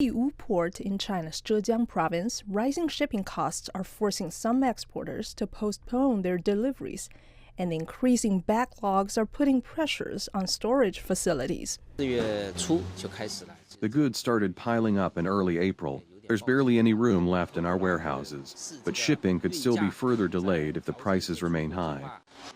Yiwu port in China's Zhejiang province, rising shipping costs are forcing some exporters to postpone their deliveries, and increasing backlogs are putting pressures on storage facilities. The goods started piling up in early April. There's barely any room left in our warehouses, but shipping could still be further delayed if the prices remain high.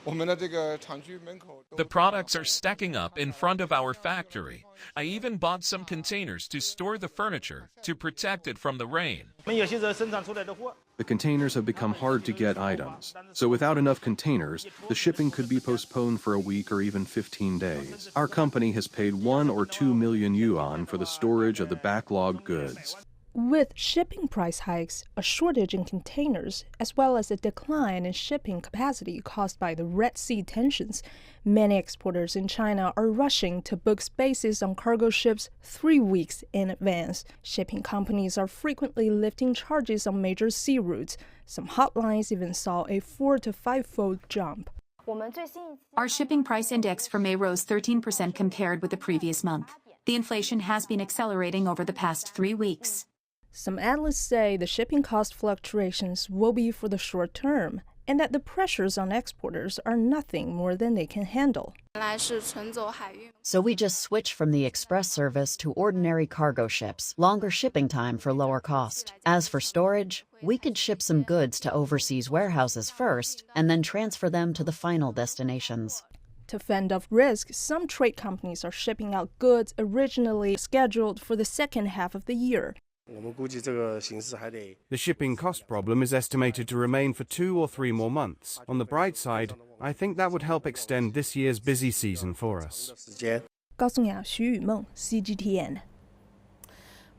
The products are stacking up in front of our factory. I even bought some containers to store the furniture to protect it from the rain. The containers have become hard to get items, so without enough containers, the shipping could be postponed for a week or even 15 days. Our company has paid 1 or 2 million yuan for the storage of the backlogged goods. With shipping price hikes, a shortage in containers, as well as a decline in shipping capacity caused by the Red Sea tensions, many exporters in China are rushing to book spaces on cargo ships 3 weeks in advance. Shipping companies are frequently lifting charges on major sea routes. Some hotlines even saw a 4- to 5-fold jump. Our shipping price index for May rose 13% compared with the previous month. The inflation has been accelerating over the past 3 weeks. Some analysts say the shipping cost fluctuations will be for the short term, and that the pressures on exporters are nothing more than they can handle. So we just switch from the express service to ordinary cargo ships, longer shipping time for lower cost. As for storage, we could ship some goods to overseas warehouses first and then transfer them to the final destinations. To fend off risk, some trade companies are shipping out goods originally scheduled for the second half of the year. The shipping cost problem is estimated to remain for 2 or 3 more months. On the bright side, I think that would help extend this year's busy season for us. 高颂雅、徐雨梦 CGTN。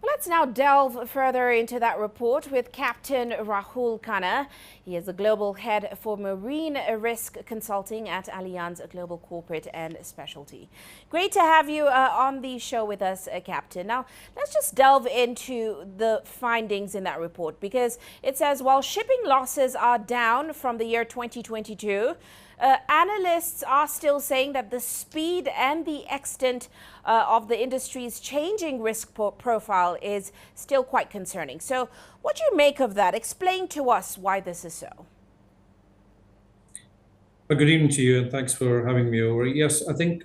Let's now delve further into that report with Captain Rahul Khanna. He is the global head for marine risk consulting at Allianz Global Corporate and Specialty. Great to have you on the show with us, Captain. Now, let's just delve into the findings in that report, because it says while shipping losses are down from the year 2022, analysts are still saying that the speed and the extent of the industry's changing risk profile is still quite concerning. So what do you make of that? Explain to us why this is so. Good evening to you, and thanks for having me over. Yes, I think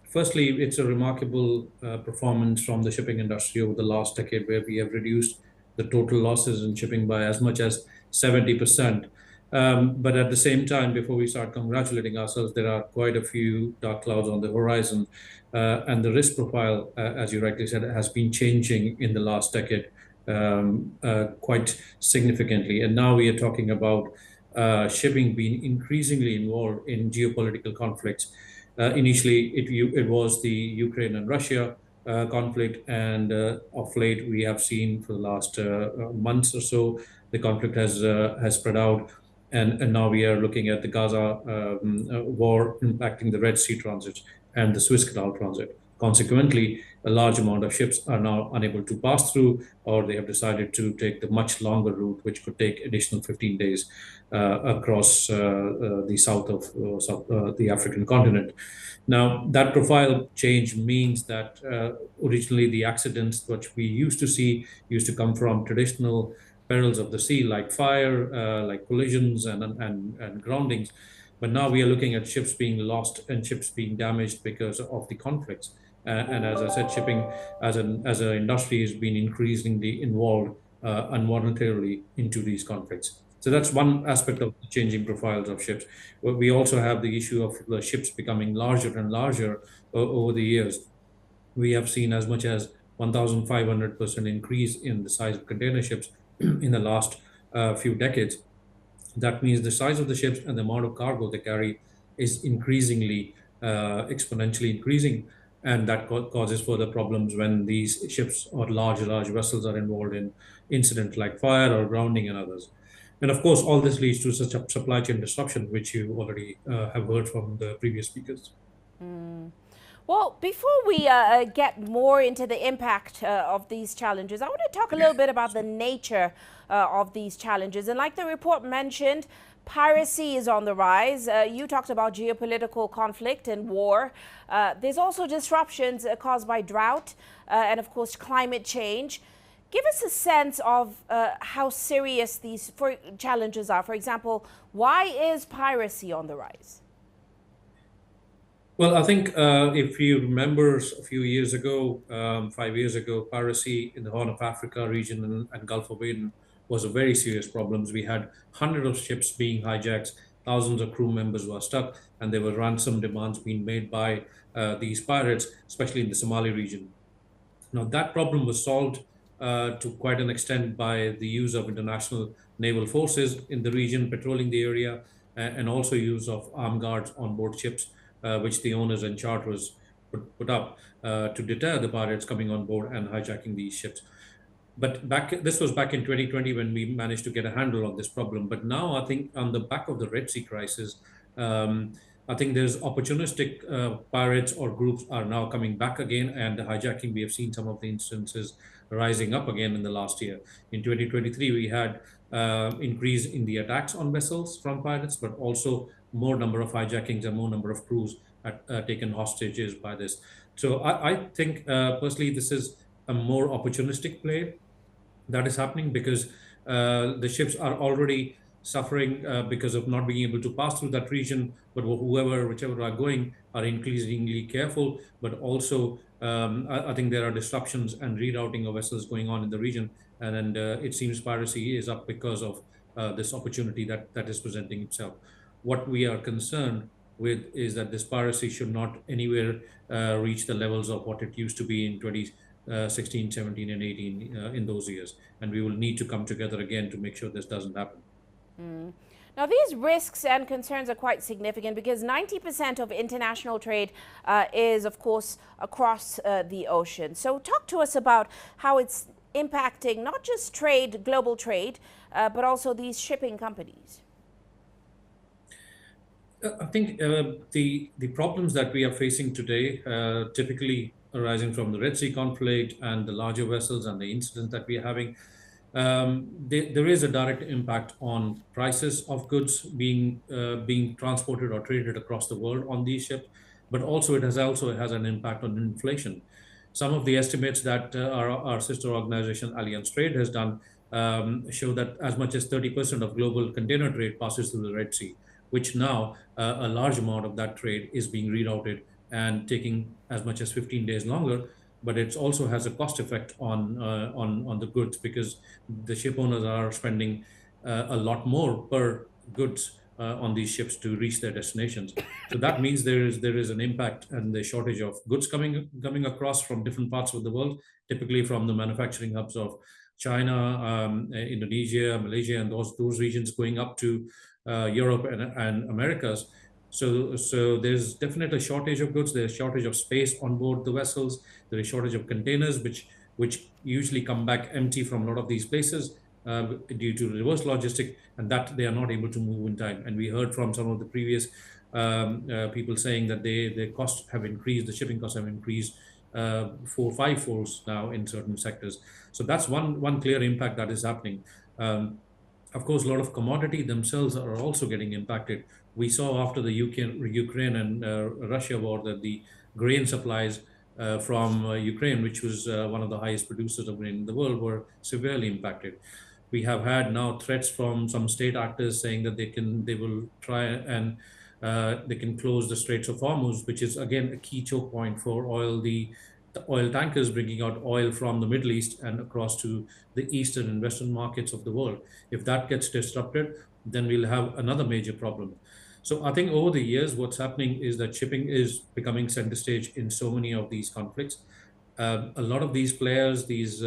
firstly, it's a remarkable performance from the shipping industry over the last decade, where we have reduced the total losses in shipping by as much as 70%. But at the same time, before we start congratulating ourselves, there are quite a few dark clouds on the horizon. And the risk profile, as you rightly said, has been changing in the last decade quite significantly. And now we are talking about shipping being increasingly involved in geopolitical conflicts. Initially, it was the Ukraine and Russia conflict, and of late we have seen for the last months or so, the conflict has spread out. And now we are looking at the Gaza war impacting the Red Sea transit and the Suez Canal transit. Consequently, a large amount of ships are now unable to pass through, or they have decided to take the much longer route, which could take additional 15 days across the south of the African continent. Now, that profile change means that originally the accidents which we used to see used to come from traditional perils of the sea, like fire, like collisions and groundings. But now we are looking at ships being lost and ships being damaged because of the conflicts. And as I said, shipping as an industry has been increasingly involved involuntarily into these conflicts. So that's one aspect of the changing profiles of ships. But we also have the issue of the ships becoming larger and larger over the years. We have seen as much as 1,500% increase in the size of container ships in the last few decades. That means the size of the ships and the amount of cargo they carry is increasingly, exponentially increasing. And that causes further problems when these ships or large vessels are involved in incidents like fire or grounding and others. And of course, all this leads to such a supply chain disruption, which you already have heard from the previous speakers. Well, before we get more into the impact of these challenges, I want to talk a little bit about the nature of these challenges. And like the report mentioned, Piracy is on the rise. You talked about geopolitical conflict and war. There's also disruptions caused by drought and, of course, climate change. Give us a sense of how serious these challenges are. For example, why is piracy on the rise? Well, I think if you remember a few years ago, 5 years ago, piracy in the Horn of Africa region and Gulf of Aden was a very serious problem. We had hundreds of ships being hijacked, thousands of crew members were stuck, and there were ransom demands being made by these pirates, especially in the Somali region. Now, that problem was solved to quite an extent by the use of international naval forces in the region, patrolling the area, and also use of armed guards on board ships, which the owners and charterers put up to deter the pirates coming on board and hijacking these ships. But this was back in 2020 when we managed to get a handle on this problem. But now I think on the back of the Red Sea crisis, I think there's opportunistic pirates or groups are now coming back again, and the hijacking, we have seen some of the instances rising up again in the last year. In 2023, we had increase in the attacks on vessels from pirates, but also more number of hijackings and more number of crews taken hostages by this. So I think personally, this is a more opportunistic play that is happening because the ships are already suffering because of not being able to pass through that region, but whichever are going are increasingly careful, but also I think there are disruptions and rerouting of vessels going on in the region, and it seems piracy is up because of this opportunity that is presenting itself. What we are concerned with is that this piracy should not anywhere reach the levels of what it used to be in 2016, 17, and 18 in those years. And we will need to come together again to make sure this doesn't happen. Now, these risks and concerns are quite significant because 90% of international trade is, of course, across the ocean. So talk to us about how it's impacting not just trade, global trade, but also these shipping companies. I think the problems that we are facing today, typically arising from the Red Sea conflict and the larger vessels and the incidents that we are having, there is a direct impact on prices of goods being transported or traded across the world on these ships, but also it has an impact on inflation. Some of the estimates that our sister organization Allianz Trade has done show that as much as 30% of global container trade passes through the Red Sea, which now a large amount of that trade is being rerouted and taking as much as 15 days longer. But it also has a cost effect on the goods because the ship owners are spending a lot more per goods on these ships to reach their destinations. So that means there is an impact and the shortage of goods coming across from different parts of the world, typically from the manufacturing hubs of China, Indonesia, Malaysia, and those regions going up to Europe and Americas. So there's definitely a shortage of goods. There's a shortage of space on board the vessels. There is shortage of containers, which usually come back empty from a lot of these places due to reverse logistic, and that they are not able to move in time. And we heard from some of the previous people saying that their costs have increased, the shipping costs have increased 4-5-folds now in certain sectors. So that's one clear impact that is happening. Of course, a lot of commodity themselves are also getting impacted. We saw after the Ukraine and Russia war that the grain supplies from Ukraine, which was one of the highest producers of grain in the world, were severely impacted. We have had now threats from some state actors saying that they will try and they can close the Straits of Hormuz, which is again a key choke point for oil. The oil tankers bringing out oil from the Middle East and across to the eastern and western markets of the world. If that gets disrupted, then we'll have another major problem. So I think over the years, what's happening is that shipping is becoming center stage in so many of these conflicts. A lot of these players, these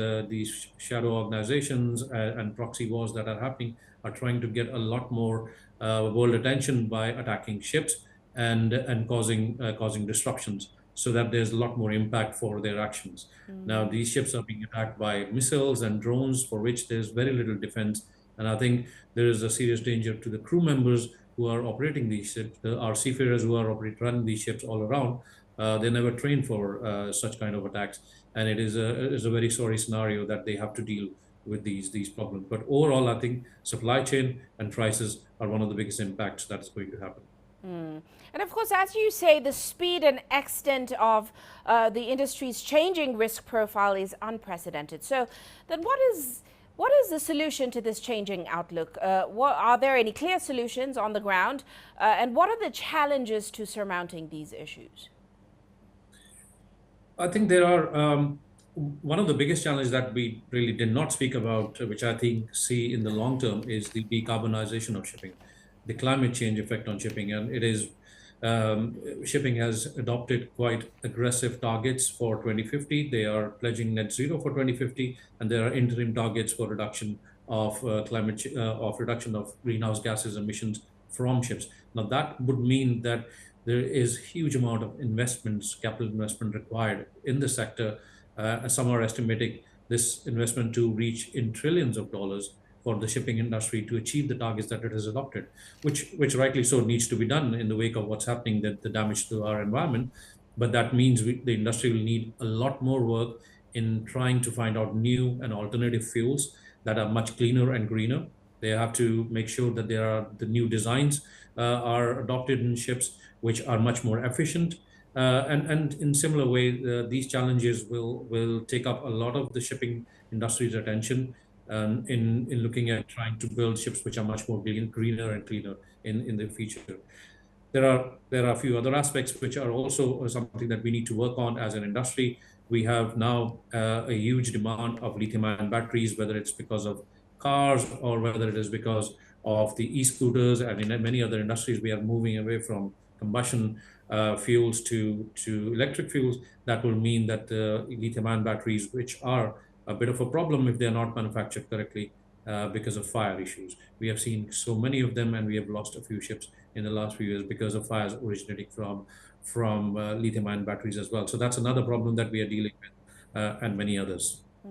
shadow organizations and proxy wars that are happening are trying to get a lot more world attention by attacking ships and causing disruptions, so that there's a lot more impact for their actions. Now, these ships are being attacked by missiles and drones for which there's very little defense. And I think there is a serious danger to the crew members who are operating these ships, our seafarers who are running these ships all around. They never trained for such kind of attacks. And it is a very sorry scenario that they have to deal these problems. But overall, I think supply chain and prices are one of the biggest impacts that is going to happen. And of course, as you say, the speed and extent of the industry's changing risk profile is unprecedented. So then what is the solution to this changing outlook? Are there any clear solutions on the ground? And what are the challenges to surmounting these issues? I think there are one of the biggest challenges that we really did not speak about, which I think see in the long term, is the decarbonization of shipping, the climate change effect on shipping. And it is shipping has adopted quite aggressive targets for 2050. They are pledging net zero for 2050, and there are interim targets for reduction of reduction of greenhouse gases emissions from ships. Now that would mean that there is huge amount of investments, capital investment required in the sector. Some are estimating this investment to reach in trillions of dollars for the shipping industry to achieve the targets that it has adopted, which rightly so needs to be done in the wake of what's happening, the damage to our environment. But that means the industry will need a lot more work in trying to find out new and alternative fuels that are much cleaner and greener. They have to make sure that the new designs are adopted in ships, which are much more efficient. And in similar way, these challenges will take up a lot of the shipping industry's attention in looking at trying to build ships which are much more greener and cleaner in the future. There are a few other aspects which are also something that we need to work on as an industry. We have now a huge demand of lithium-ion batteries, whether it's because of cars or whether it is because of the e-scooters, and in many other industries we are moving away from combustion fuels to electric fuels. That will mean that the lithium-ion batteries, which are a bit of a problem if they are not manufactured correctly because of fire issues. We have seen so many of them, and we have lost a few ships in the last few years because of fires originating from lithium-ion batteries as well. So that's another problem that we are dealing with, and many others.